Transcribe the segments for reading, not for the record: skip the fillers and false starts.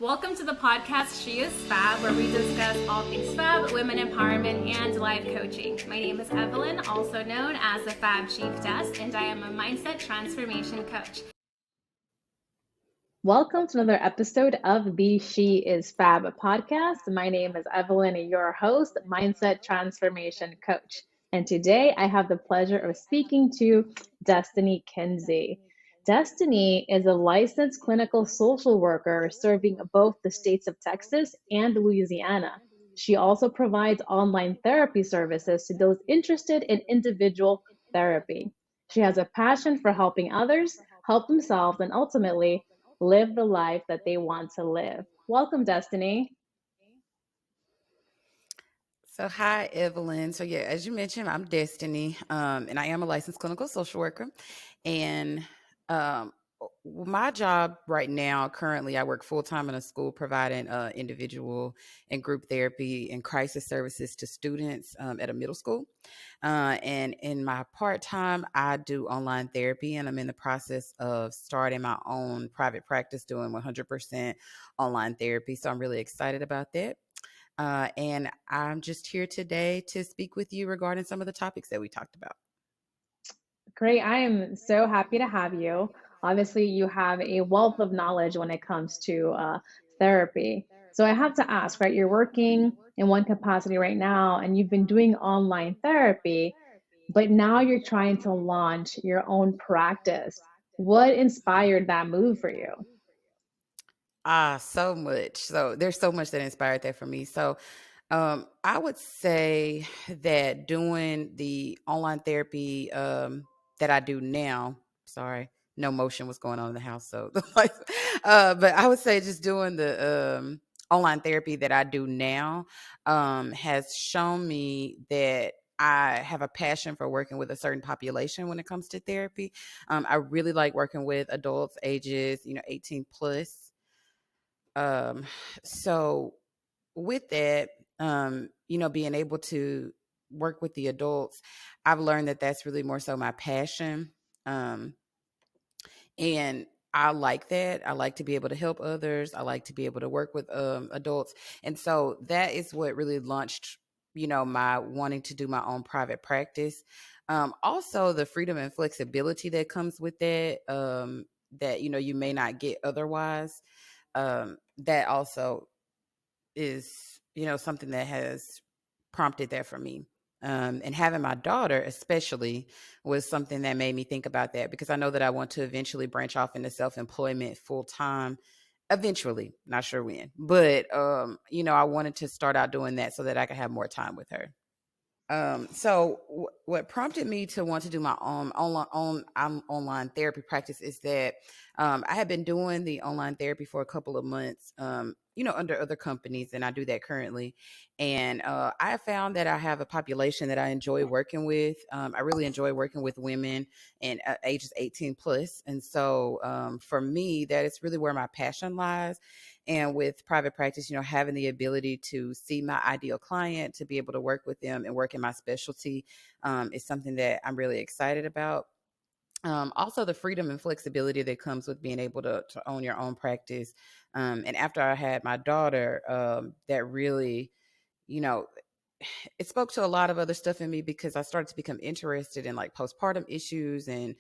Welcome to the podcast She is Fab, where we discuss all things fab, women empowerment, and life coaching. My name is Evelyn, also known as the Fab Chieftess, and I am a mindset transformation coach. Welcome to another episode of the She is Fab podcast. My name is Evelyn, your host, mindset transformation coach. And today I have the pleasure of speaking to Destiney Kinsey. Destiney is a licensed clinical social worker serving both the states of Texas and Louisiana. She also provides online therapy services to those interested in individual therapy. She has a passion for helping others, help themselves, and ultimately live the life that they want to live. Welcome, Destiney. So hi, Evelyn. So yeah, as you mentioned, I'm Destiny, and I am a licensed clinical social worker. And my job right now, currently, I work full time in a school providing individual and group therapy and crisis services to students at a middle school. And in my part time, I do online therapy, and I'm in the process of starting my own private practice doing 100% online therapy. So I'm really excited about that. And I'm just here today to speak with you regarding some of the topics that we talked about. Great. I am so happy to have you. Obviously, you have a wealth of knowledge when it comes to therapy. So I have to ask, right? You're working in one capacity right now, and you've been doing online therapy, but now you're trying to launch your own practice. What inspired that move for you? So much. So there's so much that inspired that for me. So I would say that doing the online therapy that I do now, sorry, no motion was going on in the house. So, but I would say just doing the online therapy that I do now has shown me that I have a passion for working with a certain population when it comes to therapy. I really like working with adults ages, 18 plus. Um, so with that, being able to work with the adults, I've learned that that's really more so my passion. Um, and I like that. I like to be able to help others. I like to be able to work with adults. And so that is what really launched, my wanting to do my own private practice. Also, the freedom and flexibility that comes with that, that, you may not get otherwise. That also is, something that has prompted that for me. And having my daughter, especially, was something that made me think about that because I know that I want to eventually branch off into self-employment full time. Eventually, not sure when, but I wanted to start out doing that so that I could have more time with her. What prompted me to want to do my own online therapy practice is that I had been doing the online therapy for a couple of months, under other companies, and I do that currently. And I have found that I have a population that I enjoy working with. I really enjoy working with women and ages 18 plus. And so for me, that is really where my passion lies. And with private practice, having the ability to see my ideal client, to be able to work with them and work in my specialty is something that I'm really excited about. Also, the freedom and flexibility that comes with being able to own your own practice. And after I had my daughter, that really, you know, it spoke to a lot of other stuff in me because I started to become interested in like postpartum issues and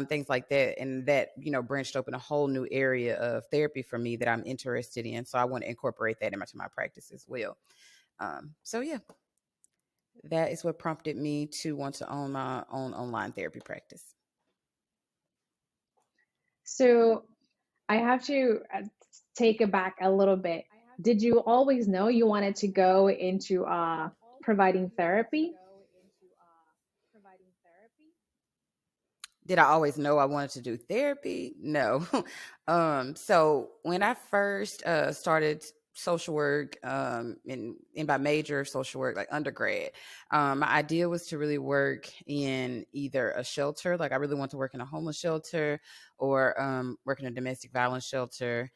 things like that. And that, branched open a whole new area of therapy for me that I'm interested in. So I want to incorporate that into my practice as well. So yeah, that is what prompted me to want to own my own online therapy practice. So I have to take it back a little bit. Did you always know you wanted to go into providing therapy? Did I always know I wanted to do therapy? No. So when I first started social work, in my major social work, like undergrad, my idea was to really work in either a shelter, like I really want to work in a homeless shelter or work in a domestic violence shelter.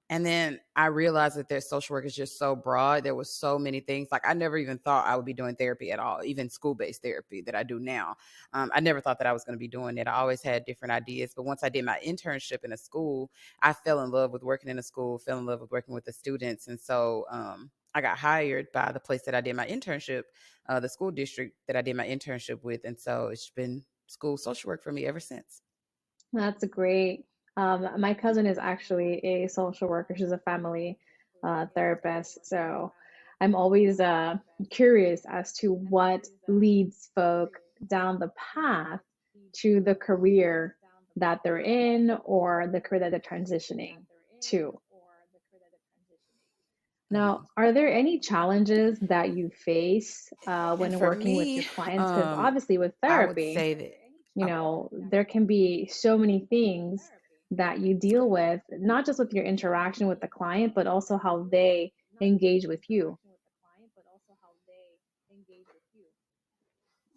And then I realized that their social work is just so broad. There was so many things. Like I never even thought I would be doing therapy at all, even school-based therapy that I do now. I never thought that I was going to be doing it. I always had different ideas. But once I did my internship in a school, I fell in love with working in a school, fell in love with working with the students. And so I got hired by the place that I did my internship, the school district that I did my internship with. And so it's been school social work for me ever since. That's great. My cousin is actually a social worker. She's a family therapist. So I'm always curious as to what leads folk down the path to the career that they're in or the career that they're transitioning to. Now, Mhm. are there any challenges that you face And when for working with your me, clients? Because obviously, with I would therapy, say that. you Oh, know, there can be so many things that you deal with, not just with your interaction with the client, but also how they engage with you.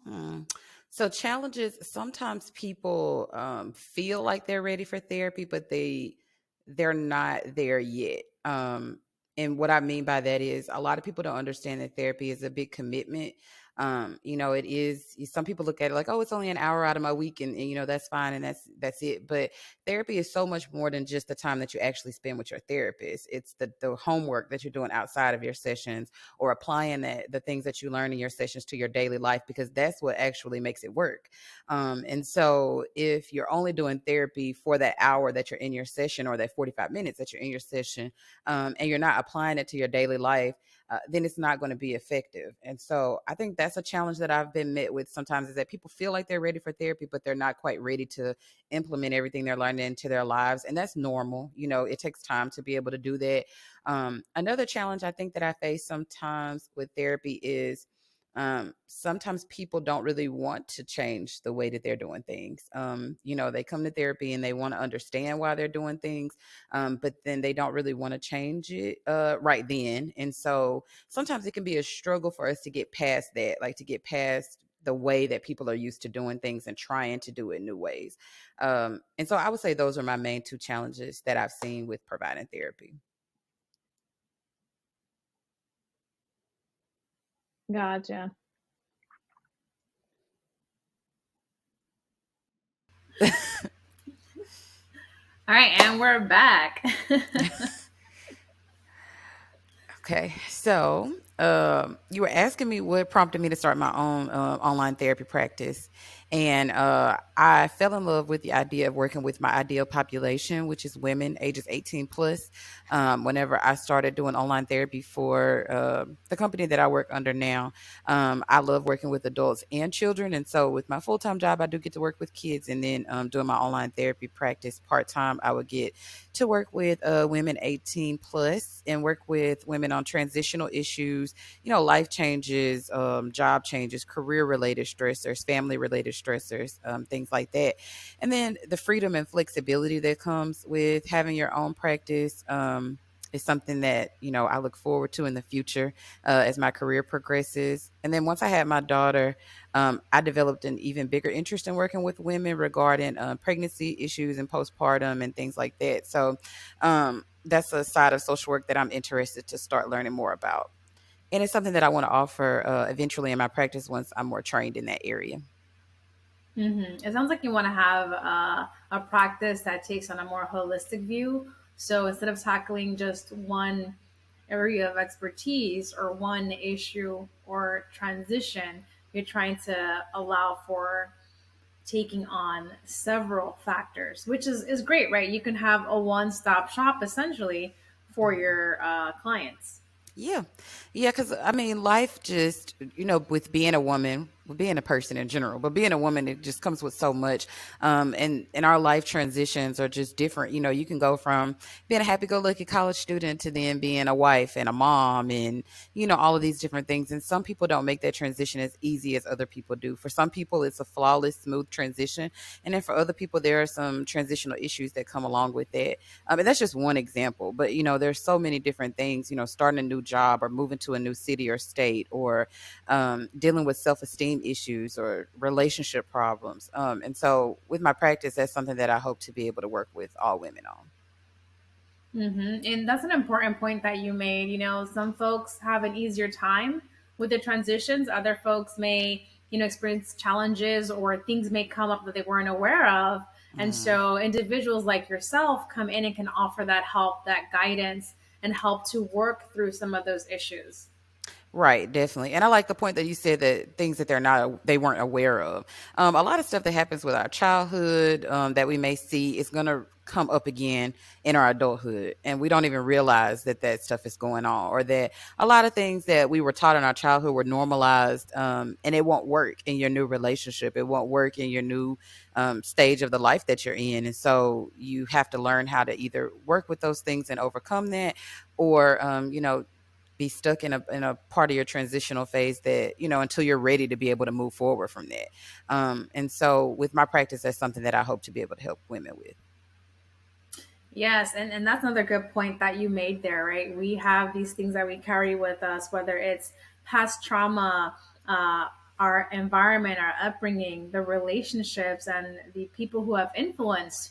mm. So challenges. Sometimes people feel like they're ready for therapy, but they're not there yet. And what I mean by that is a lot of people don't understand that therapy is a big commitment. It is. Some people look at it like, oh, it's only an hour out of my week, and that's fine, and that's it. But therapy is so much more than just the time that you actually spend with your therapist. It's the homework that you're doing outside of your sessions, or applying the things that you learn in your sessions to your daily life, because that's what actually makes it work. And so if you're only doing therapy for that hour that you're in your session, or that 45 minutes that you're in your session, and you're not applying it to your daily life, then it's not going to be effective. And so I think that's a challenge that I've been met with sometimes, is that people feel like they're ready for therapy, but they're not quite ready to implement everything they're learning into their lives. And that's normal. It takes time to be able to do that. Another challenge I think that I face sometimes with therapy is sometimes people don't really want to change the way that they're doing things. They come to therapy and they want to understand why they're doing things, but then they don't really want to change it right then. And so sometimes it can be a struggle for us to get past that, like to get past the way that people are used to doing things and trying to do it new ways. And so I would say those are my main two challenges that I've seen with providing therapy. Gotcha. All right, and we're back. Okay, so you were asking me what prompted me to start my own online therapy practice, and I fell in love with the idea of working with my ideal population, which is women ages 18 plus. Whenever I started doing online therapy for the company that I work under now, I love working with adults and children, and so with my full time job, I do get to work with kids, and then doing my online therapy practice part time, I would get to work with women 18 plus and work with women on transitional issues, life changes, job changes, career related stressors, family related stressors, things like that. And then the freedom and flexibility that comes with having your own practice. Is something that I look forward to in the future as my career progresses. And then once I had my daughter, I developed an even bigger interest in working with women regarding pregnancy issues and postpartum and things like that. So that's a side of social work that I'm interested to start learning more about. And it's something that I want to offer eventually in my practice once I'm more trained in that area. It sounds like you want to have a practice that takes on a more holistic view. So instead of tackling just one area of expertise or one issue or transition, you're trying to allow for taking on several factors, which is great, right? You can have a one stop shop essentially for your clients. Yeah. Yeah. Cause I mean, life just, with being a woman, with being a person in general, but being a woman, it just comes with so much. And our life transitions are just different. You can go from being a happy go lucky college student to then being a wife and a mom and, all of these different things. And some people don't make that transition as easy as other people do. For some people, it's a flawless, smooth transition. And then for other people, there are some transitional issues that come along with that. And that's just one example. But there's so many different things. Starting a new job or moving to a new city or state, or dealing with self-esteem issues or relationship problems. And so with my practice, that's something that I hope to be able to work with all women on. And that's an important point that you made. Some folks have an easier time with the transitions. Other folks may, experience challenges, or things may come up that they weren't aware of. And Mm. so individuals like yourself come in and can offer that help, that guidance, and help to work through some of those issues. Right, definitely. And I like the point that you said that things that they weren't aware of. A lot of stuff that happens with our childhood that we may see is going to come up again in our adulthood. And we don't even realize that that stuff is going on, or that a lot of things that we were taught in our childhood were normalized, and it won't work in your new relationship. It won't work in your new stage of the life that you're in. And so you have to learn how to either work with those things and overcome that, or, be stuck in a part of your transitional phase that, until you're ready to be able to move forward from that. And so with my practice, that's something that I hope to be able to help women with. Yes, and that's another good point that you made there, right? We have these things that we carry with us, whether it's past trauma, uh, our environment, our upbringing, the relationships, and the people who have influenced,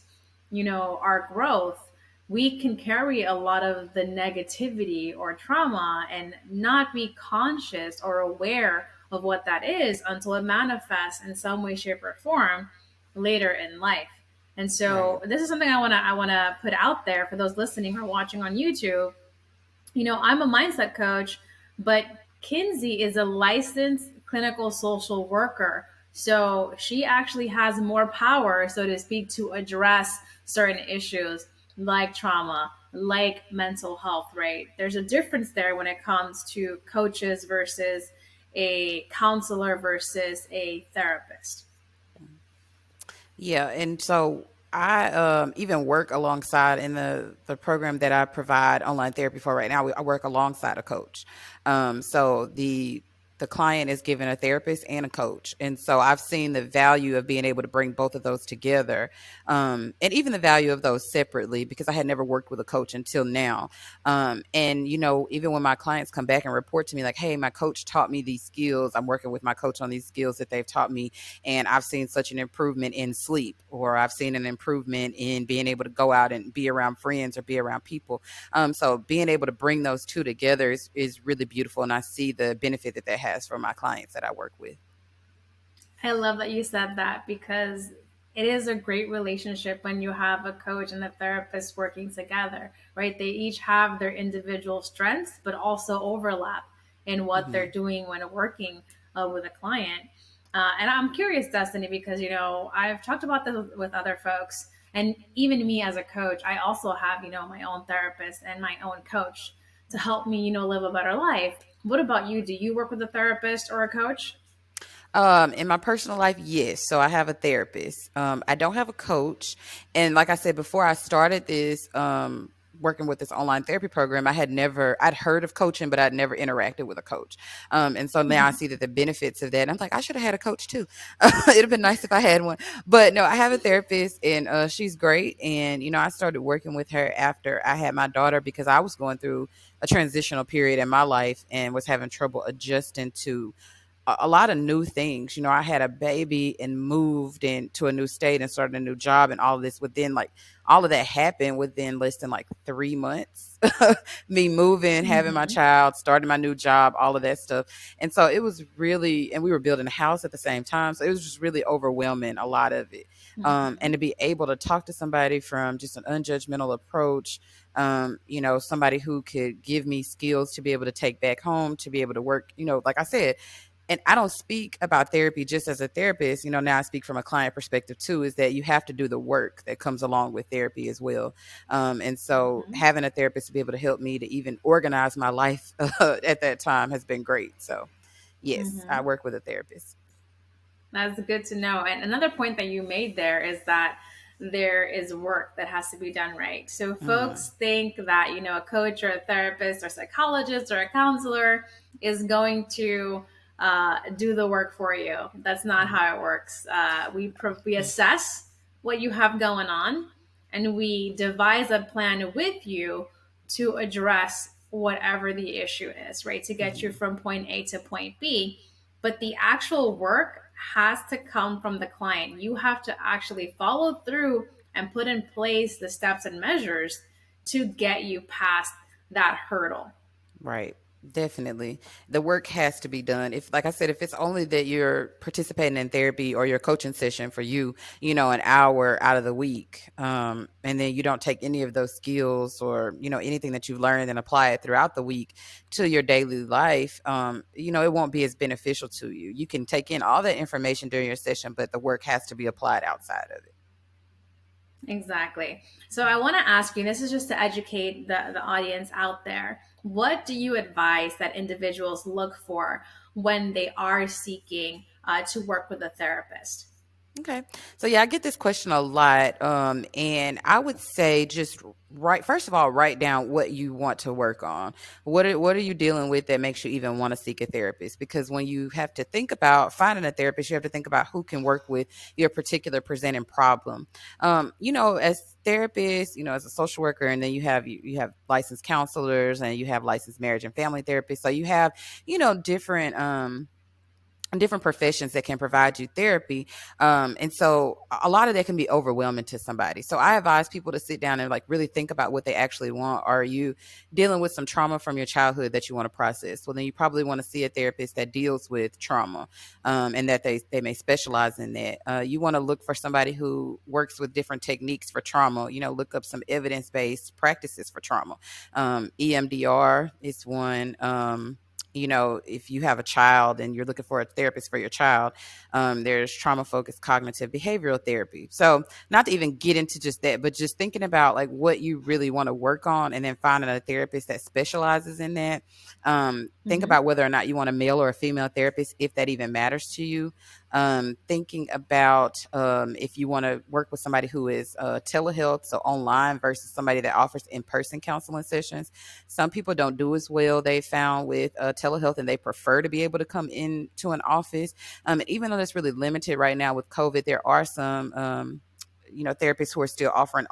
our growth. We can carry a lot of the negativity or trauma and not be conscious or aware of what that is until it manifests in some way, shape, or form later in life. And Right. so this is something I want to put out there for those listening or watching on YouTube. I'm a mindset coach, but Kinsey is a licensed clinical social worker. So she actually has more power, so to speak, to address certain issues like trauma, like mental health, right? There's a difference there when it comes to coaches versus a counselor versus a therapist. Yeah, and so I even work alongside in the program that I provide online therapy for right now. I work alongside a coach. So the client is given a therapist and a coach, and so I've seen the value of being able to bring both of those together, and even the value of those separately, because I had never worked with a coach until now. And even when my clients come back and report to me like, "Hey, my coach taught me these skills. I'm working with my coach on these skills that they've taught me, and I've seen such an improvement in sleep, or I've seen an improvement in being able to go out and be around friends or be around people." So being able to bring those two together is really beautiful, and I see the benefit that that has for my clients that I work with. I love that you said that, because it is a great relationship when you have a coach and a therapist working together, right? They each have their individual strengths, but also overlap in what Hmm. they're doing when working with a client. And I'm curious, Destiny, because, I've talked about this with other folks. And even me as a coach, I also have, my own therapist and my own coach to help me, live a better life. What about you? Do you work with a therapist or a coach? In my personal life, yes. So I have a therapist. I don't have a coach. And like I said, before I started this, working with this online therapy program, I'd heard of coaching, but I'd never interacted with a coach. And so now I see that the benefits of that. And I'm like, I should have had a coach too. It'd have been nice if I had one. But no, I have a therapist, and she's great. And, I started working with her after I had my daughter, because I was going through a transitional period in my life and was having trouble adjusting to a lot of new things. I had a baby and moved into a new state and started a new job, and all of this within, like, all of that happened within less than like 3 months. Me moving, having my Hmm. child, starting my new job, all of that stuff. And so it was really, and we were building a house at the same time. So it was just really overwhelming, a lot of it. And Hmm. to be able to talk to somebody from just an unjudgmental approach, somebody who could give me skills to be able to take back home, to be able to work, like I said. And I don't speak about therapy just as a therapist. Now I speak from a client perspective too, is that you have to do the work that comes along with therapy as well. And so Hmm. having a therapist to be able to help me to even organize my life at that time has been great. So yes, I Hmm. work with a therapist. That's good to know. And another point that you made there is that there is work that has to be done, right. So Hmm. folks think that, a coach or a therapist or psychologist or a counselor is going to do the work for you. That's not how it works. We assess what you have going on, and we devise a plan with you to address whatever the issue is, right? To get you Hmm. from point A to point B. But the actual work has to come from the client. You have to actually follow through and put in place the steps and measures to get you past that hurdle. Right. Definitely. The work has to be done. If, like I said, if it's only that you're participating in therapy or your coaching session for you, an hour out of the week, and then you don't take any of those skills or, anything that you've learned and apply it throughout the week to your daily life, it won't be as beneficial to you. You can take in all that information during your session, but the work has to be applied outside of it. Exactly. So I want to ask you, this is just to educate the audience out there. What do you advise that individuals look for when they are seeking to work with a therapist? Okay. So yeah, I get this question a lot. And I would say just first of all, write down what you want to work on. What are you dealing with that makes you even want to seek a therapist? Because when you have to think about finding a therapist, you have to think about who can work with your particular presenting problem. As therapists, as a social worker, and then you have licensed counselors and you have licensed marriage and family therapists. So you have, different professions that can provide you therapy. And so a lot of that can be overwhelming to somebody. So I advise people to sit down and really think about what they actually want. Are you dealing with some trauma from your childhood that you want to process? Well, then you probably want to see a therapist that deals with trauma, and that they may specialize in that. You want to look for somebody who works with different techniques for trauma. Look up some evidence-based practices for trauma. EMDR is one. If you have a child and you're looking for a therapist for your child, there's trauma-focused cognitive behavioral therapy. So not to even get into just that, but just thinking about what you really want to work on and then finding a therapist that specializes in that. Think about whether or not you want a male or a female therapist, if that even matters to you. Thinking about if you want to work with somebody who is telehealth, so online, versus somebody that offers in-person counseling sessions. Some people don't do as well, they found, with telehealth, and they prefer to be able to come into an office. And even though that's really limited right now with COVID, there are some therapists who are still offering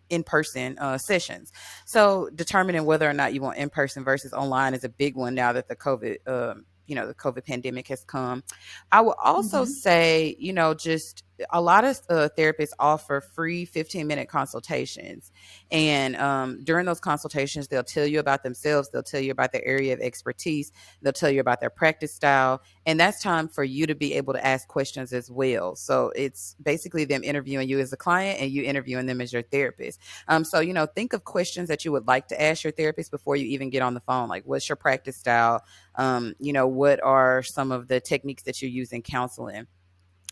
in-person sessions. So determining whether or not you want in-person versus online is a big one now that the COVID pandemic has come. I will also say, just a lot of therapists offer free 15-minute consultations. And during those consultations, they'll tell you about themselves. They'll tell you about their area of expertise. They'll tell you about their practice style. And that's time for you to be able to ask questions as well. So it's basically them interviewing you as a client and you interviewing them as your therapist. So, think of questions that you would like to ask your therapist before you even get on the phone. Like, what's your practice style? What are some of the techniques that you use in counseling?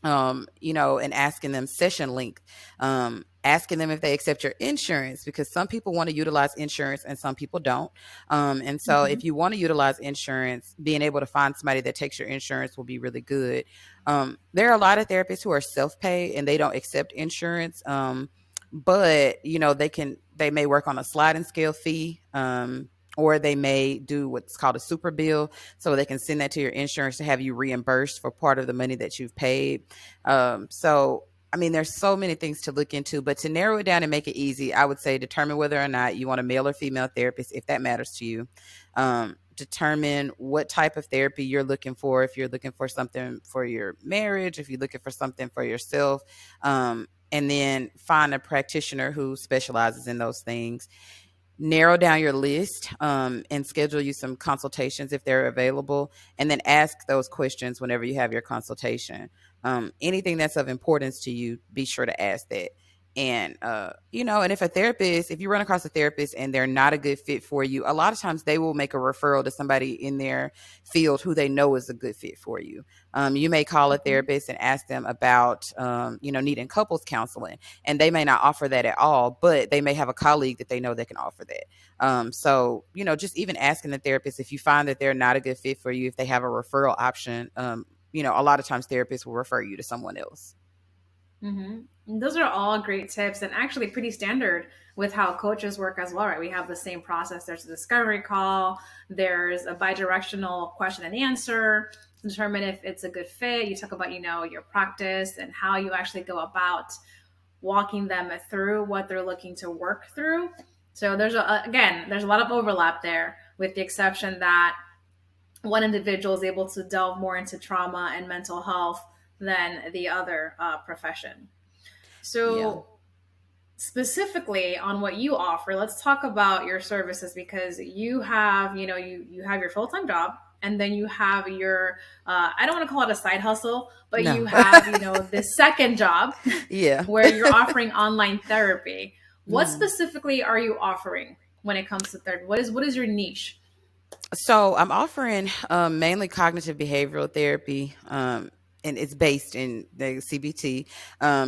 And asking them session length, asking them if they accept your insurance, because some people want to utilize insurance and some people don't. And so if you want to utilize insurance, being able to find somebody that takes your insurance will be really good. There are a lot of therapists who are self-pay and they don't accept insurance. But they may work on a sliding scale fee. Or they may do what's called a super bill, so they can send that to your insurance to have you reimbursed for part of the money that you've paid. There's so many things to look into, but to narrow it down and make it easy, I would say determine whether or not you want a male or female therapist, if that matters to you. Determine what type of therapy you're looking for, if you're looking for something for your marriage, if you're looking for something for yourself, and then find a practitioner who specializes in those things. Narrow down your list, and schedule you some consultations if they're available, and then ask those questions whenever you have your consultation. Anything that's of importance to you, be sure to ask that. And, and if you run across a therapist and they're not a good fit for you, a lot of times they will make a referral to somebody in their field who they know is a good fit for you. You may call a therapist and ask them about, needing couples counseling, and they may not offer that at all, but they may have a colleague that they know that can offer that. So, just even asking the therapist, if you find that they're not a good fit for you, if they have a referral option, a lot of times therapists will refer you to someone else. Those are all great tips, and actually pretty standard with how coaches work as well, right? We have the same process. There's a discovery call, there's a bi-directional question and answer to determine if it's a good fit. You talk about, your practice and how you actually go about walking them through what they're looking to work through. So there's a lot of overlap there, with the exception that one individual is able to delve more into trauma and mental health than the other profession. So specifically on what you offer, let's talk about your services, because you have, you have your full-time job, and then you have your, I don't want to call it a side hustle, but No. you have, this second job Yeah. where you're offering online therapy. What Mhm. specifically are you offering when it comes to therapy? What is your niche? So I'm offering mainly cognitive behavioral therapy, and it's based in the CBT.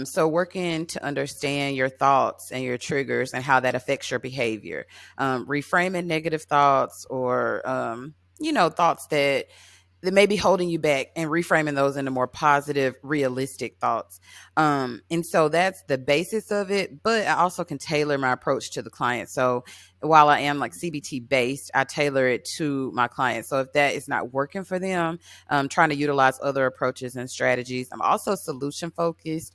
So working to understand your thoughts and your triggers and how that affects your behavior, reframing negative thoughts or thoughts that may be holding you back and reframing those into more positive, realistic thoughts. And so that's the basis of it. But I also can tailor my approach to the client. So while I am like CBT based, I tailor it to my clients. So if that is not working for them, I'm trying to utilize other approaches and strategies. I'm also solution focused.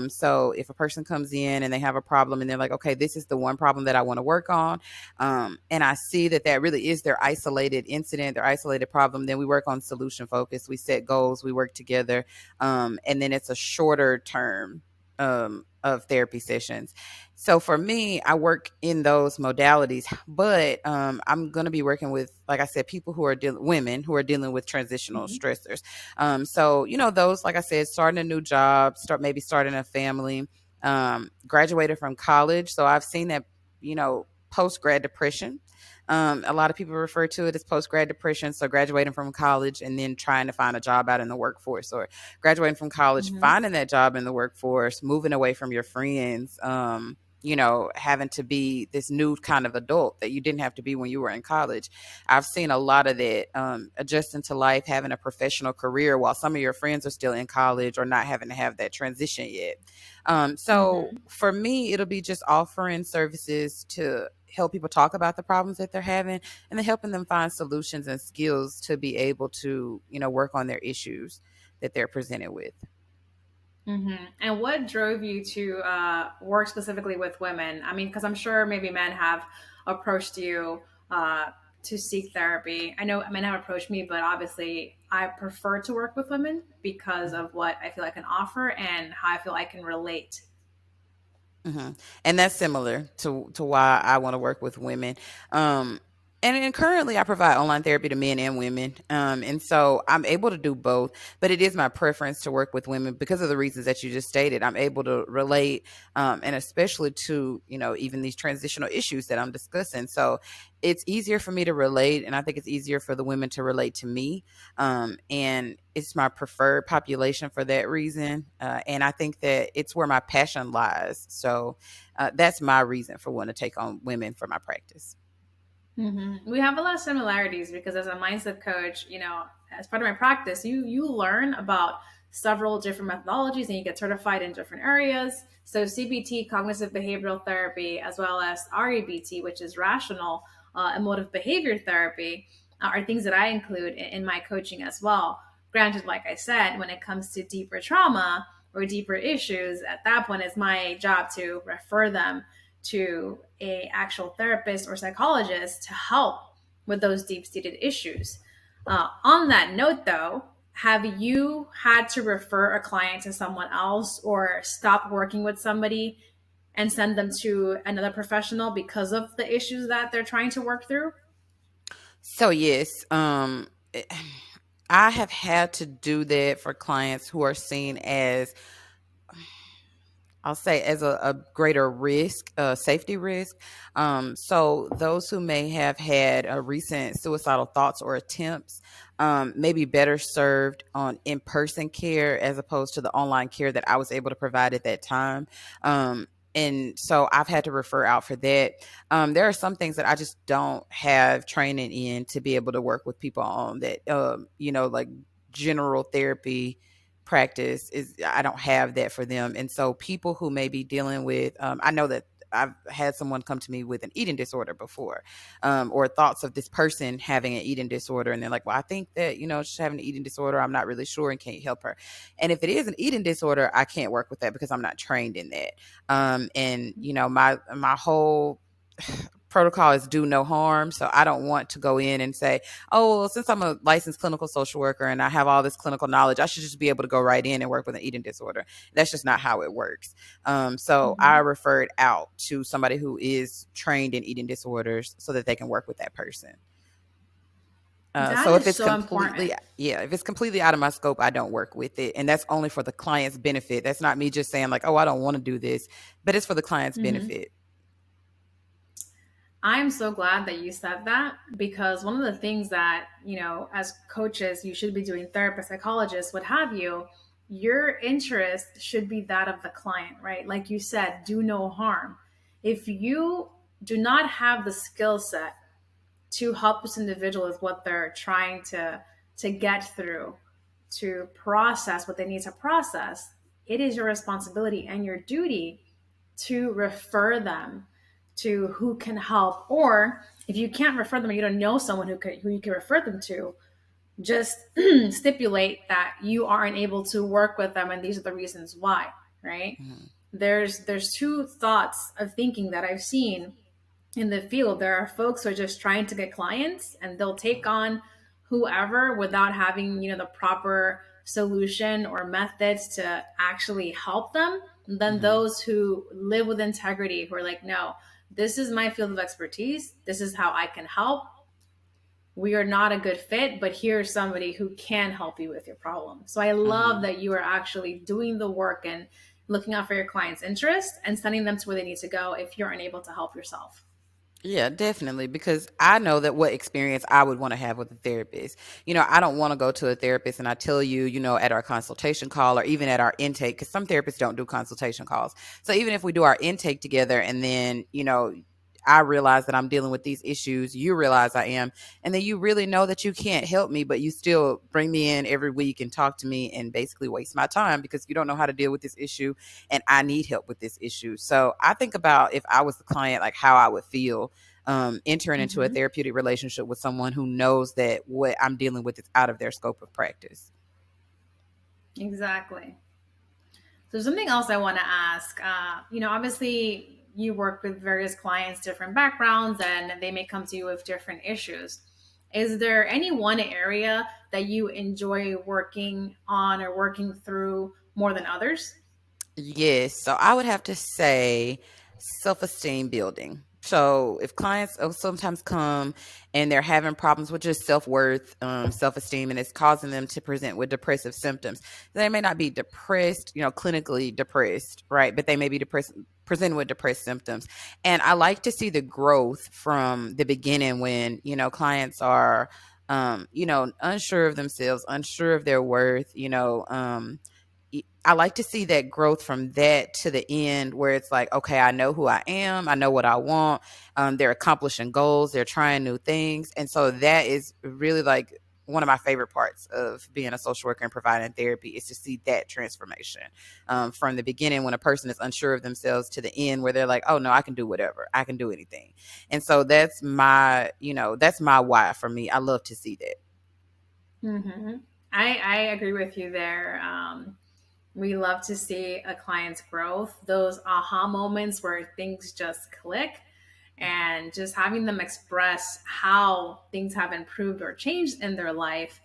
So if a person comes in and they have a problem and they're like, okay, this is the one problem that I want to work on, and I see that really is their isolated incident, their isolated problem, then we work on solution focus. We set goals, we work together, and then it's a shorter term of therapy sessions. So for me, I work in those modalities, but I'm going to be working with, like I said, people who are women who are dealing with transitional Mhm. stressors. So those, like I said, starting a new job, starting a family, graduated from college. So I've seen that, post grad depression. A lot of people refer to it as post grad depression. So graduating from college and then trying to find a job out in the workforce, or graduating from college, Mhm. finding that job in the workforce, moving away from your friends, having to be this new kind of adult that you didn't have to be when you were in college. I've seen a lot of that, adjusting to life, having a professional career while some of your friends are still in college or not having to have that transition yet. So Mhm. for me, it'll be just offering services to help people talk about the problems that they're having, and then helping them find solutions and skills to be able to, work on their issues that they're presented with. And what drove you to work specifically with women? I mean, because I'm sure maybe men have approached you to seek therapy. I know men have approached me, but obviously I prefer to work with women because of what I feel I can offer and how I feel I can relate. hmm And that's similar to why I want to work with women. Um, and currently, I provide online therapy to men and women. And so I'm able to do both, but it is my preference to work with women because of the reasons that you just stated. I'm able to relate, and especially to, even these transitional issues that I'm discussing. So it's easier for me to relate, and I think it's easier for the women to relate to me. And it's my preferred population for that reason. And I think that it's where my passion lies. So that's my reason for wanting to take on women for my practice. We have a lot of similarities because as a mindset coach, as part of my practice, you learn about several different methodologies and you get certified in different areas. So CBT, cognitive behavioral therapy, as well as REBT, which is rational emotive behavior therapy, are things that I include in my coaching as well. Granted, like I said, when it comes to deeper trauma or deeper issues, at that point it's my job to refer them to a actual therapist or psychologist to help with those deep-seated issues. On that note, though, have you had to refer a client to someone else or stop working with somebody and send them to another professional because of the issues that they're trying to work through? So yes, I have had to do that for clients who are seen as, I'll say, as a greater risk, safety risk. So those who may have had a recent suicidal thoughts or attempts may be better served on in-person care as opposed to the online care that I was able to provide at that time. And so I've had to refer out for that. There are some things that I just don't have training in to be able to work with people on that, like general therapy practice is, I don't have that for them. And so people who may be dealing with, I know that I've had someone come to me with an eating disorder before, or thoughts of this person having an eating disorder. And they're like, well, I think that, she's having an eating disorder. I'm not really sure and can't help her. And if it is an eating disorder, I can't work with that because I'm not trained in that. And my whole protocol is do no harm. So I don't want to go in and say, oh, well, since I'm a licensed clinical social worker and I have all this clinical knowledge, I should just be able to go right in and work with an eating disorder. That's just not how it works. So I referred out to somebody who is trained in eating disorders so that they can work with that person. So if it's completely, if it's completely out of my scope, I don't work with it. And that's only for the client's benefit. That's not me just saying like, oh, I don't want to do this, but it's for the client's benefit. I'm so glad that you said that, because one of the things that, as coaches, you should be doing, therapists, psychologists, what have you, your interest should be that of the client, right? Like you said, do no harm. If you do not have the skill set to help this individual with what they're trying to get through, to process what they need to process, it is your responsibility and your duty to refer them to who can help. Or if you can't refer them and you don't know someone who you can refer them to, just stipulate that you aren't able to work with them and these are the reasons why, right? There's two thoughts of thinking that I've seen in the field. There are folks who are just trying to get clients and they'll take on whoever without having, the proper solution or methods to actually help them. And then those who live with integrity, who are like, no, this is my field of expertise. This is how I can help. We are not a good fit, but here's somebody who can help you with your problem. So I love that you are actually doing the work and looking out for your client's interest and sending them to where they need to go if you're unable to help yourself. Yeah, definitely. Because I know that what experience I would want to have with a therapist. I don't want to go to a therapist and I tell you, at our consultation call or even at our intake, because some therapists don't do consultation calls. So even if we do our intake together and then, I realize that I'm dealing with these issues, you realize I am, and then you really know that you can't help me, but you still bring me in every week and talk to me and basically waste my time because you don't know how to deal with this issue and I need help with this issue. So I think about if I was the client, like how I would feel entering into a therapeutic relationship with someone who knows that what I'm dealing with is out of their scope of practice. Exactly. So something else I want to ask, obviously you work with various clients, different backgrounds, and they may come to you with different issues. Is there any one area that you enjoy working on or working through more than others? Yes. So I would have to say self-esteem building. So if clients sometimes come and they're having problems with just self-worth, self-esteem, and it's causing them to present with depressive symptoms, they may not be depressed, clinically depressed, right? But they may be presenting with depressed symptoms. And I like to see the growth from the beginning when, clients are, unsure of themselves, unsure of their worth, I like to see that growth from that to the end where it's like, okay, I know who I am. I know what I want. They're accomplishing goals. They're trying new things. And so that is really like one of my favorite parts of being a social worker and providing therapy is to see that transformation from the beginning when a person is unsure of themselves to the end where they're like, oh no, I can do whatever. I can do anything. And so that's my why for me. I love to see that. I agree with you there. We love to see a client's growth, those aha moments where things just click, and just having them express how things have improved or changed in their life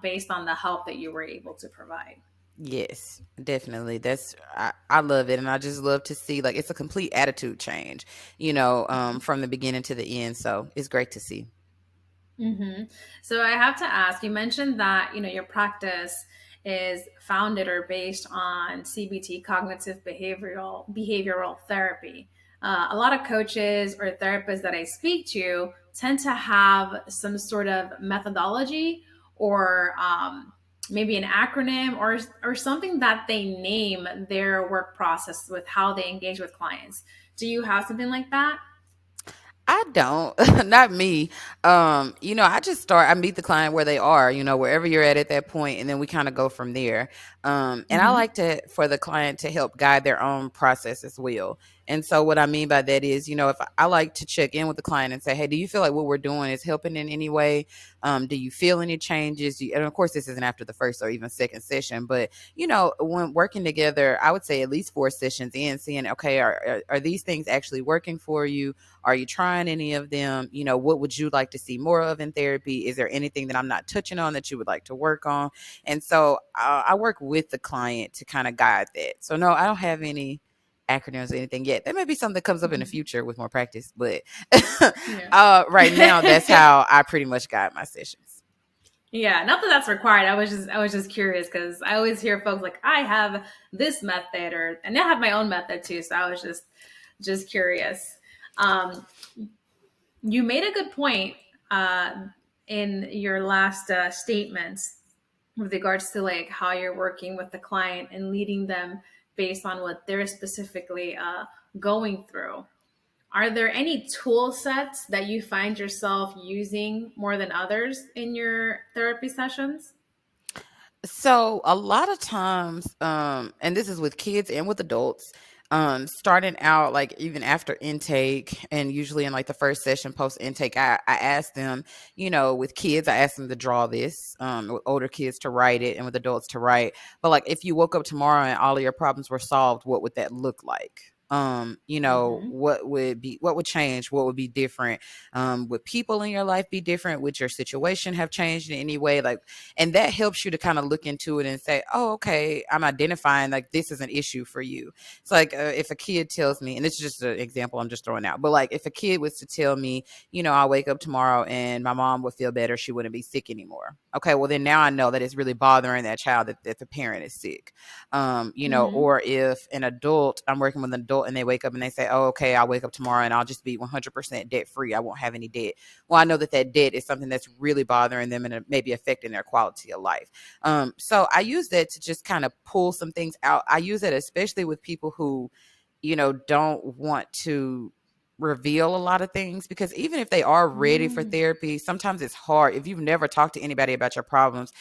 based on the help that you were able to provide. Yes, definitely. I love it. And I just love to see like it's a complete attitude change, from the beginning to the end. So it's great to see. So I have to ask, you mentioned that, your practice is founded or based on CBT, cognitive behavioral therapy. A lot of coaches or therapists that I speak to tend to have some sort of methodology or maybe an acronym or something that they name their work process with how they engage with clients. Do you have something like that? I don't, not me. I meet the client where they are, wherever you're at that point, and then we kind of go from there. And I like for the client to help guide their own process as well. And so what I mean by that is, if I like to check in with the client and say, hey, do you feel like what we're doing is helping in any way? Do you feel any changes? And of course, this isn't after the first or even second session, but when working together, I would say at least 4 sessions in, seeing, okay, are these things actually working for you? Are you trying any of them? What would you like to see more of in therapy? Is there anything that I'm not touching on that you would like to work on? And so I work with the client to kind of guide that. So no, I don't have any acronyms or anything yet. There may be something that comes up in the future with more practice, but right now that's how I pretty much guide my sessions. Yeah, not that that's required. I was just curious because I always hear folks like, I have this method, and I have my own method too. So I was just curious. You made a good point in your last statements with regards to like how you're working with the client and leading them based on what they're specifically going through. Are there any tool sets that you find yourself using more than others in your therapy sessions? So a lot of times, and this is with kids and with adults, starting out, like even after intake, and usually in like the first session post intake, I ask them, with kids, I ask them to draw this, with older kids to write it, and with adults to write. But like, if you woke up tomorrow and all of your problems were solved, what would that look like? What would change? What would be different? Would people in your life be different? Would your situation have changed in any way? Like, and that helps you to kind of look into it and say, oh, okay, I'm identifying like this is an issue for you. It's like if a kid tells me, and this is just an example I'm just throwing out, but like if a kid was to tell me, I'll wake up tomorrow and my mom would feel better, she wouldn't be sick anymore. Okay, well then now I know that it's really bothering that child that the parent is sick. Or if an adult, I'm working with an adult and they wake up and they say, oh, okay, I'll wake up tomorrow and I'll just be 100% debt free. I won't have any debt. Well, I know that debt is something that's really bothering them and maybe affecting their quality of life. So I use that to just kind of pull some things out. I use it especially with people who, don't want to reveal a lot of things, because even if they are ready for therapy, sometimes it's hard. If you've never talked to anybody about your problems,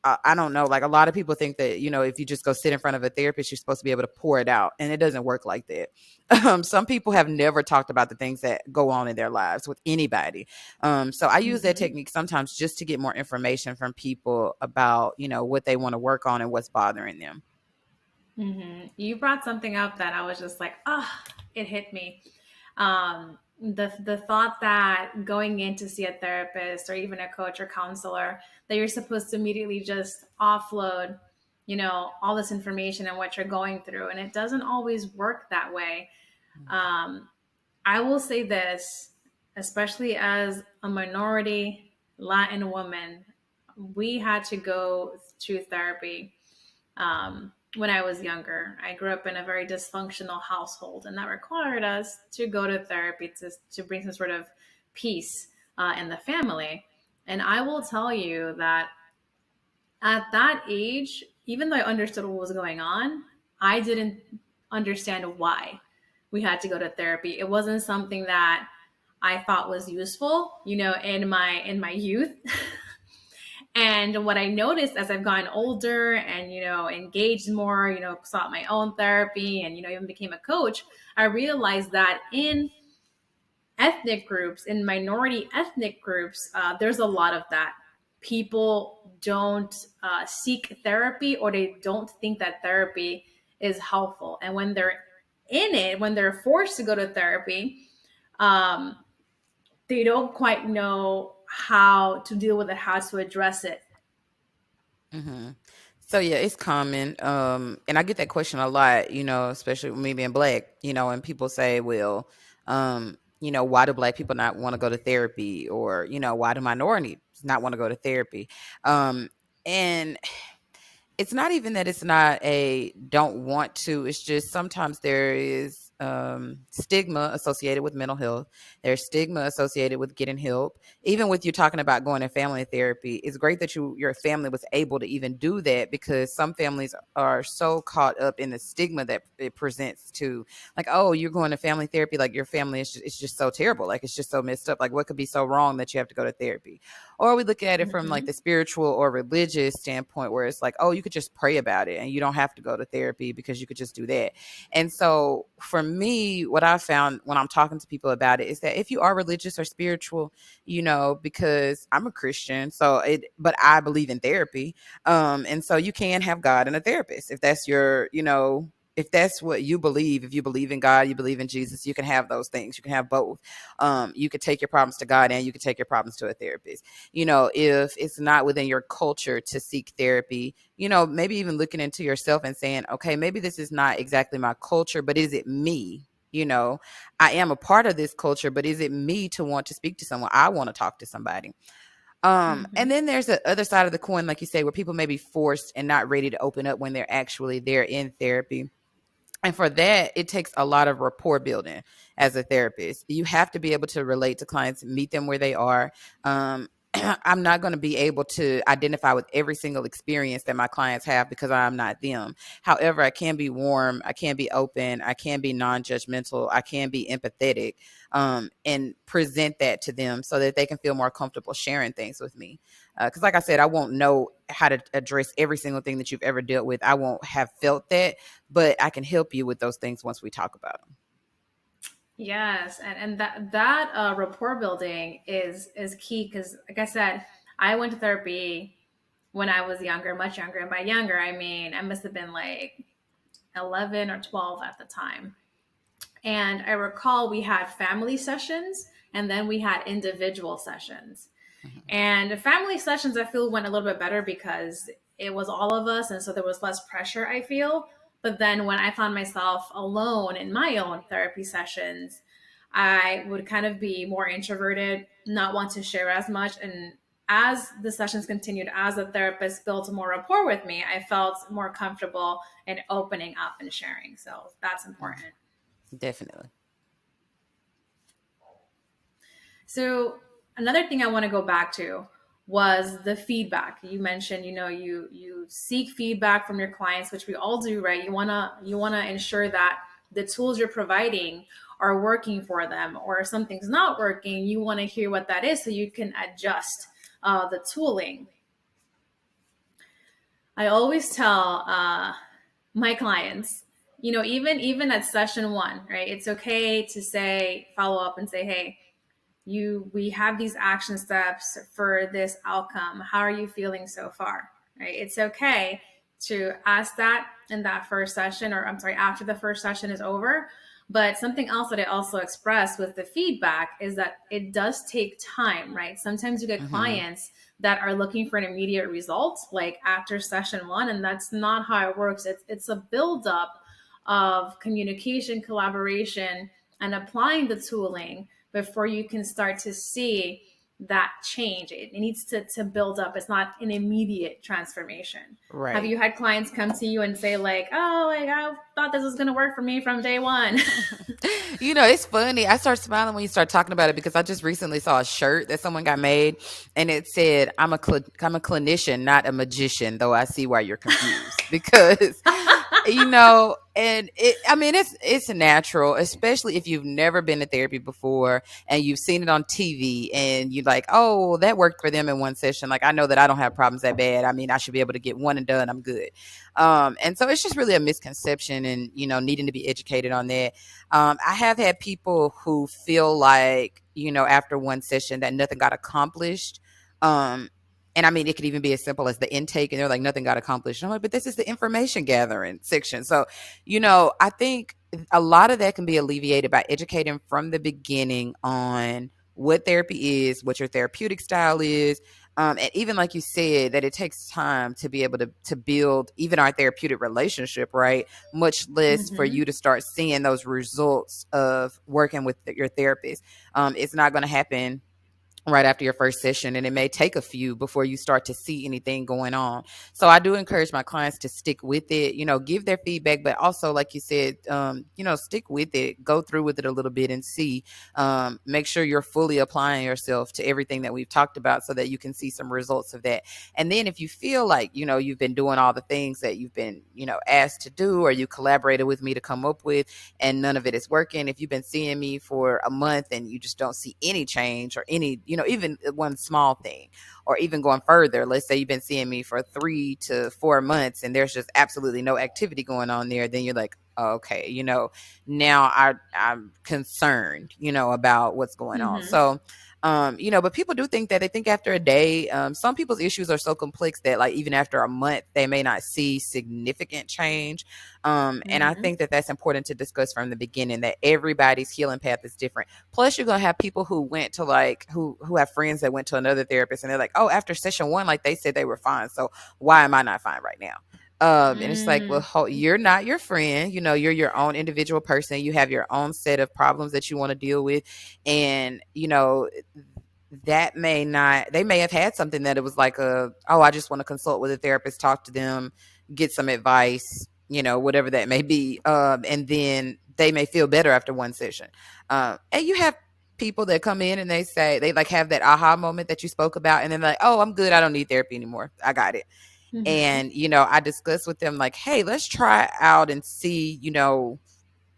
I don't know. Like a lot of people think that, if you just go sit in front of a therapist, you're supposed to be able to pour it out. And it doesn't work like that. Some people have never talked about the things that go on in their lives with anybody. So I use that technique sometimes just to get more information from people about, what they want to work on and what's bothering them. You brought something up that I was just like, it hit me. The thought that going in to see a therapist or even a coach or counselor, that you're supposed to immediately just offload, all this information and what you're going through. And it doesn't always work that way. I will say this, especially as a minority Latin woman, we had to go to therapy when I was younger. I grew up in a very dysfunctional household, and that required us to go to therapy to bring some sort of peace in the family. And I will tell you that at that age, even though I understood what was going on, I didn't understand why we had to go to therapy. It wasn't something that I thought was useful, in my youth. And what I noticed as I've gotten older and, engaged more, sought my own therapy and, even became a coach, I realized that in ethnic groups, in minority ethnic groups, there's a lot of that. People don't seek therapy, or they don't think that therapy is helpful. And when they're in it, when they're forced to go to therapy, they don't quite know how to deal with it, how to address it. So yeah, it's common. And I get that question a lot, especially with me being Black, and people say, well, why do Black people not want to go to therapy? Or, why do minorities not want to go to therapy? And it's not even that it's not a don't want to. It's just sometimes there is stigma associated with mental health. There's stigma associated with getting help. Even with you talking about going to family therapy, it's great that your family was able to even do that, because some families are so caught up in the stigma that it presents to, like, oh, you're going to family therapy, like your family is it's just so terrible, like it's just so messed up, like what could be so wrong that you have to go to therapy? Or we look at it from like the spiritual or religious standpoint, where it's like, oh, you could just pray about it and you don't have to go to therapy because you could just do that. And so for me, what I found when I'm talking to people about it is that if you are religious or spiritual, because I'm a Christian, but I believe in therapy. And so you can have God and a therapist if that's if that's what you believe. If you believe in God, you believe in Jesus, you can have those things. You can have both. You could take your problems to God and you could take your problems to a therapist. If it's not within your culture to seek therapy, maybe even looking into yourself and saying, okay, maybe this is not exactly my culture, but is it me? I am a part of this culture, but is it me to want to speak to someone? I want to talk to somebody. And then there's the other side of the coin, like you say, where people may be forced and not ready to open up when they're actually there in therapy. And for that, it takes a lot of rapport building as a therapist. You have to be able to relate to clients, meet them where they are. I'm not going to be able to identify with every single experience that my clients have because I'm not them. However, I can be warm, I can be open, I can be non-judgmental, I can be empathetic, and present that to them so that they can feel more comfortable sharing things with me. Because like I said, I won't know how to address every single thing that you've ever dealt with. I won't have felt that, but I can help you with those things once we talk about them. Yes, and that rapport building is key because, like I said, I went to therapy when I was younger, much younger, and by younger I mean I must have been like 11 or 12 at the time. And I recall we had family sessions and then we had individual sessions. Mm-hmm. And the family sessions I feel went a little bit better because it was all of us, and so there was less pressure, I feel. But then when I found myself alone in my own therapy sessions, I would kind of be more introverted, not want to share as much. And as the sessions continued, as the therapist built more rapport with me, I felt more comfortable in opening up and sharing. So that's important. Definitely. So another thing I want to go back to was the feedback. You mentioned, you seek feedback from your clients, which we all do, right? You wanna ensure that the tools you're providing are working for them, or if something's not working, you want to hear what that is so you can adjust the tooling. I always tell my clients, even at session 1, right? It's okay to follow up and say, hey, we have these action steps for this outcome. How are you feeling so far? Right? It's okay to ask that in that first session, or I'm sorry, after the first session is over. But something else that I also express with the feedback is that it does take time, right? Sometimes you get clients that are looking for an immediate result, like after session 1, and that's not how it works. It's a buildup of communication, collaboration, and applying the tooling before you can start to see that change. It needs to build up. It's not an immediate transformation. Right. Have you had clients come to you and say like, oh, like I thought this was going to work for me from day one? It's funny. I start smiling when you start talking about it because I just recently saw a shirt that someone got made and it said, I'm a clinician, not a magician, though I see why you're confused because and it's natural, especially if you've never been to therapy before and you've seen it on TV and you're like, oh, that worked for them in one session. Like, I know that I don't have problems that bad. I mean, I should be able to get one and done. I'm good. And so it's just really a misconception and, needing to be educated on that. I have had people who feel like, after one session that nothing got accomplished. And I mean, it could even be as simple as the intake and they're like, nothing got accomplished. I'm like, but this is the information gathering section. So, I think a lot of that can be alleviated by educating from the beginning on what therapy is, what your therapeutic style is. And even like you said, that it takes time to be able to build even our therapeutic relationship, right? Much less for you to start seeing those results of working with your therapist. It's not going to happen right after your first session, and it may take a few before you start to see anything going on. So I do encourage my clients to stick with it, give their feedback, but also, like you said, stick with it, go through with it a little bit and see, make sure you're fully applying yourself to everything that we've talked about so that you can see some results of that. And then if you feel like, you've been doing all the things that you've been, asked to do, or you collaborated with me to come up with, and none of it is working, if you've been seeing me for a month and you just don't see any change or any, even one small thing, or even going further, let's say you've been seeing me for 3 to 4 months and there's just absolutely no activity going on there, then you're like, okay, now I'm concerned, about what's going on. Mm-hmm. So, but people do think that they think after a day, some people's issues are so complex that like even after a month, they may not see significant change. And I Mm-hmm. think that that's important to discuss from the beginning, that everybody's healing path is different. Plus, you're going to have people who went to like, who have friends that went to another therapist and they're like, oh, after session one, like they said they were fine. So why am I not fine right now? And it's like, well, you're not your friend. You're your own individual person. You have your own set of problems that you want to deal with. And, that may not, they may have had something that it was like I just want to consult with a therapist, talk to them, get some advice, whatever that may be. And then they may feel better after one session. And you have people that come in and they say, they like have that aha moment that you spoke about. And then like, oh, I'm good. I don't need therapy anymore. I got it. Mm-hmm. And, I discussed with them like, hey, let's try out and see,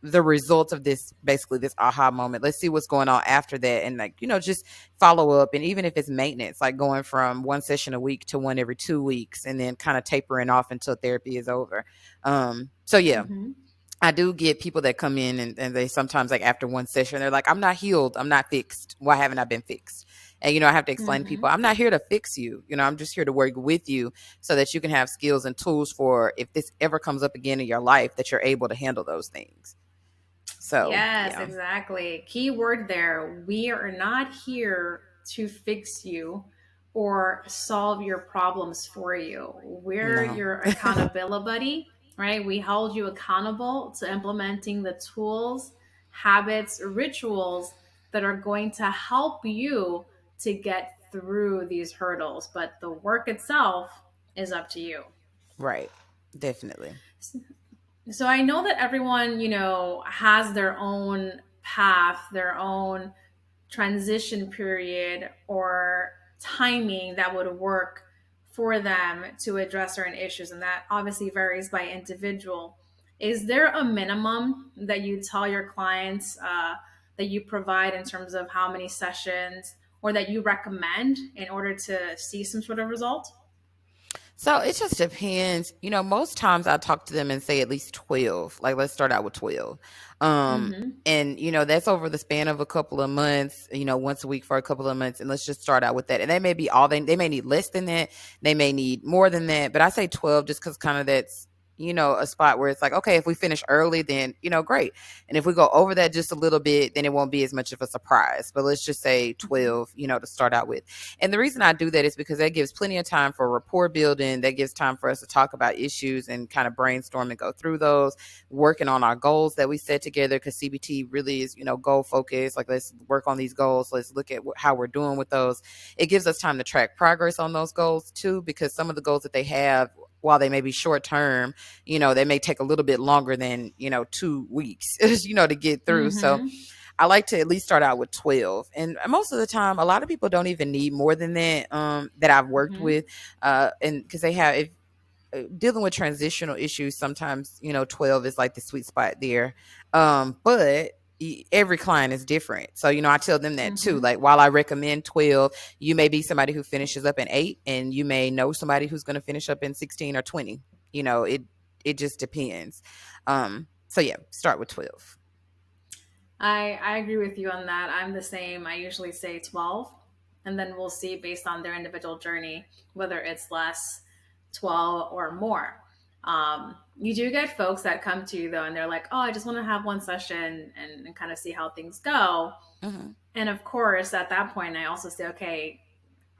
the results of this, basically this aha moment. Let's see what's going on after that. And like, just follow up. And even if it's maintenance, like going from one session a week to one every 2 weeks and then kind of tapering off until therapy is over. So yeah, Mm-hmm. I do get people that come in and they sometimes like after one session, they're like, I'm not healed. I'm not fixed. Why haven't I been fixed? And, I have to explain to Mm-hmm. people, I'm not here to fix you. I'm just here to work with you so that you can have skills and tools for if this ever comes up again in your life, that you're able to handle those things. So, Yes, yeah. exactly. Key word there. We are not here to fix you or solve your problems for you. We're No. your accountability buddy, right? We hold you accountable to implementing the tools, habits, rituals that are going to help you to get through these hurdles. But the work itself is up to you. Right. Definitely. So I know that everyone, has their own path, their own transition period or timing that would work for them to address certain issues. And that obviously varies by individual. Is there a minimum that you tell your clients that you provide in terms of how many sessions or that you recommend in order to see some sort of result? So it just depends. Most times I talk to them and say at least 12. Like, let's start out with 12. Mm-hmm. And, that's over the span of a couple of months, once a week for a couple of months. And let's just start out with that. And they may be they may need less than that. They may need more than that. But I say 12 just because kind of that's, a spot where it's like, okay, if we finish early, then, great. And if we go over that just a little bit, then it won't be as much of a surprise. But let's just say 12, to start out with. And the reason I do that is because that gives plenty of time for rapport building. That gives time for us to talk about issues and kind of brainstorm and go through those, working on our goals that we set together. Because CBT really is, goal focused. Like, let's work on these goals. Let's look at how we're doing with those. It gives us time to track progress on those goals too, because some of the goals that they have, while they may be short term, they may take a little bit longer than, 2 weeks, to get through. So Mm-hmm. I like to at least start out with 12. And most of the time, a lot of people don't even need more than that, that I've worked Mm-hmm. with. And because they have, if dealing with transitional issues, sometimes, 12 is like the sweet spot there. But every client is different. So, I tell them that too. Mm-hmm. Like, while I recommend 12, you may be somebody who finishes up in 8, and you may know somebody who's going to finish up in 16 or 20. It just depends. So yeah, start with 12. I agree with you on that. I'm the same. I usually say 12, and then we'll see based on their individual journey whether it's less 12 or more. You do get folks that come to you though, and they're like, oh, I just want to have one session and kind of see how things go. Mm-hmm. And of course, at that point, I also say, okay,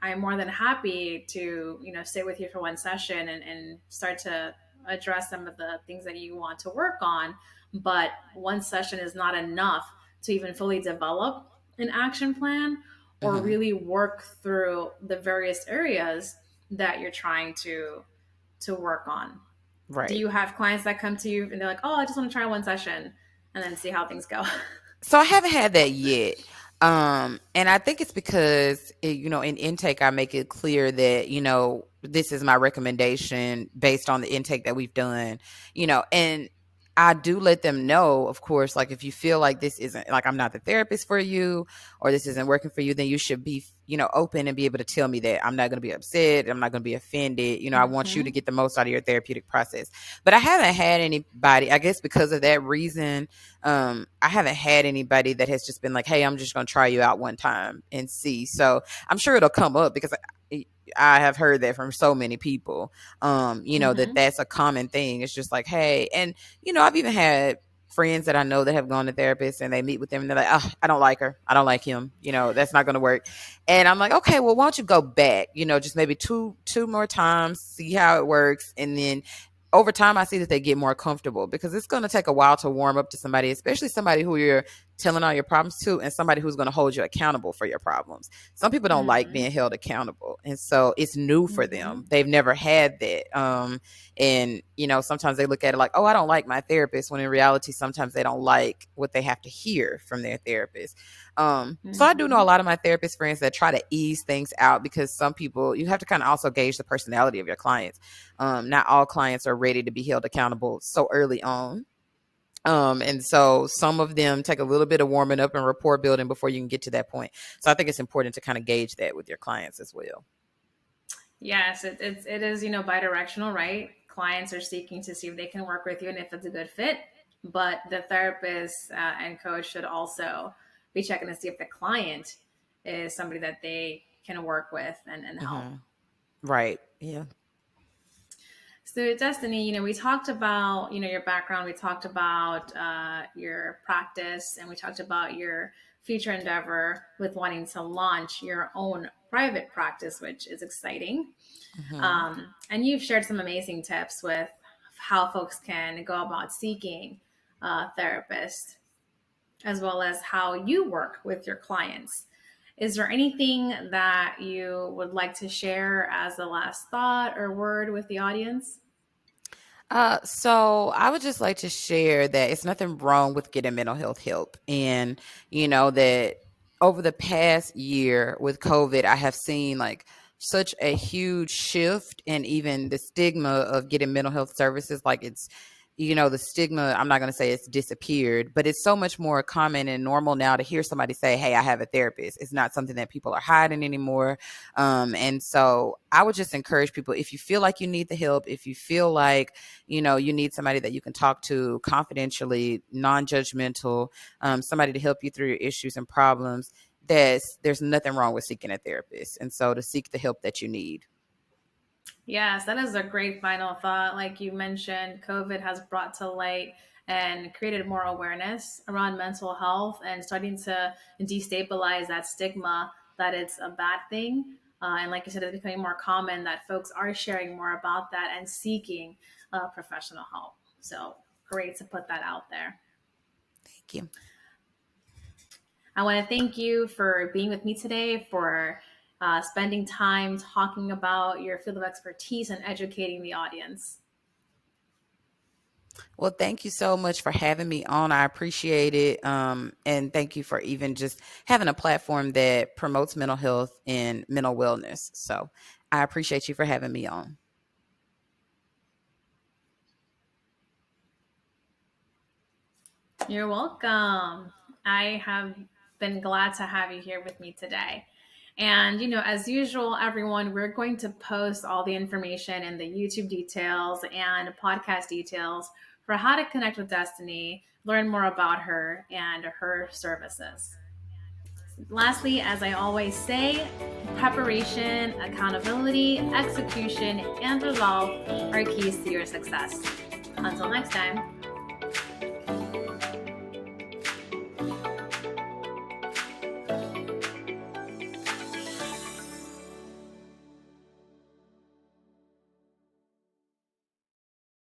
I'm more than happy to, stay with you for one session and start to address some of the things that you want to work on. But one session is not enough to even fully develop an action plan or Mm-hmm. really work through the various areas that you're trying to work on. Do Right. you have clients that come to you and they're like, oh, I just want to try one session and then see how things go? So I haven't had that yet. And I think it's because, in intake, I make it clear that, this is my recommendation based on the intake that we've done, and I do let them know, of course, like if you feel like this isn't, like I'm not the therapist for you, or this isn't working for you, then you should be, open and be able to tell me that. I'm not going to be upset. I'm not going to be offended. I want you to get the most out of your therapeutic process. But I haven't had anybody, I guess because of that reason, I haven't had anybody that has just been like, hey, I'm just going to try you out one time and see. So I'm sure it'll come up because I have heard that from so many people, that's a common thing. It's just like, hey, and, I've even had friends that I know that have gone to therapists and they meet with them and they're like, oh, I don't like her. I don't like him. That's not going to work. And I'm like, okay, well, why don't you go back, just maybe two more times, see how it works. And then over time, I see that they get more comfortable because it's going to take a while to warm up to somebody, especially somebody who you're telling all your problems to and somebody who's going to hold you accountable for your problems. Some people don't like being held accountable. And so it's new for them. They've never had that. And, sometimes they look at it like, oh, I don't like my therapist, when in reality, sometimes they don't like what they have to hear from their therapist. So I do know a lot of my therapist friends that try to ease things out because some people, you have to kind of also gauge the personality of your clients. Not all clients are ready to be held accountable so early on. And so some of them take a little bit of warming up and rapport building before you can get to that point. So I think it's important to kind of gauge that with your clients as well. Yes, it is, bi-directional, right? Clients are seeking to see if they can work with you and if it's a good fit, but the therapist and coach should also be checking to see if the client is somebody that they can work with and help. Right. Yeah. So Destiny, we talked about, your background, we talked about your practice, and we talked about your future endeavor with wanting to launch your own private practice, which is exciting. And you've shared some amazing tips with how folks can go about seeking a therapist, as well as how you work with your clients. Is there anything that you would like to share as a last thought or word with the audience? So I would just like to share that it's nothing wrong with getting mental health help. And, that over the past year with COVID, I have seen like such a huge shift and even the stigma of getting mental health services. Like it's, the stigma, I'm not going to say it's disappeared, but it's so much more common and normal now to hear somebody say, hey, I have a therapist. It's not something that people are hiding anymore. And so I would just encourage people, if you feel like you need the help, if you feel like, you need somebody that you can talk to confidentially, non-judgmental, somebody to help you through your issues and problems, there's nothing wrong with seeking a therapist. And so to seek the help that you need. Yes, that is a great final thought. Like you mentioned, COVID has brought to light and created more awareness around mental health and starting to destabilize that stigma that it's a bad thing. And like you said, it's becoming more common that folks are sharing more about that and seeking professional help. So great to put that out there. Thank you. I want to thank you for being with me today, for spending time talking about your field of expertise and educating the audience. Well, thank you so much for having me on. I appreciate it. And thank you for even just having a platform that promotes mental health and mental wellness. So I appreciate you for having me on. You're welcome. I have been glad to have you here with me today. And, as usual, everyone, we're going to post all the information in the YouTube details and podcast details for how to connect with Destiney, learn more about her and her services. Lastly, as I always say, preparation, accountability, execution, and resolve are keys to your success. Until next time.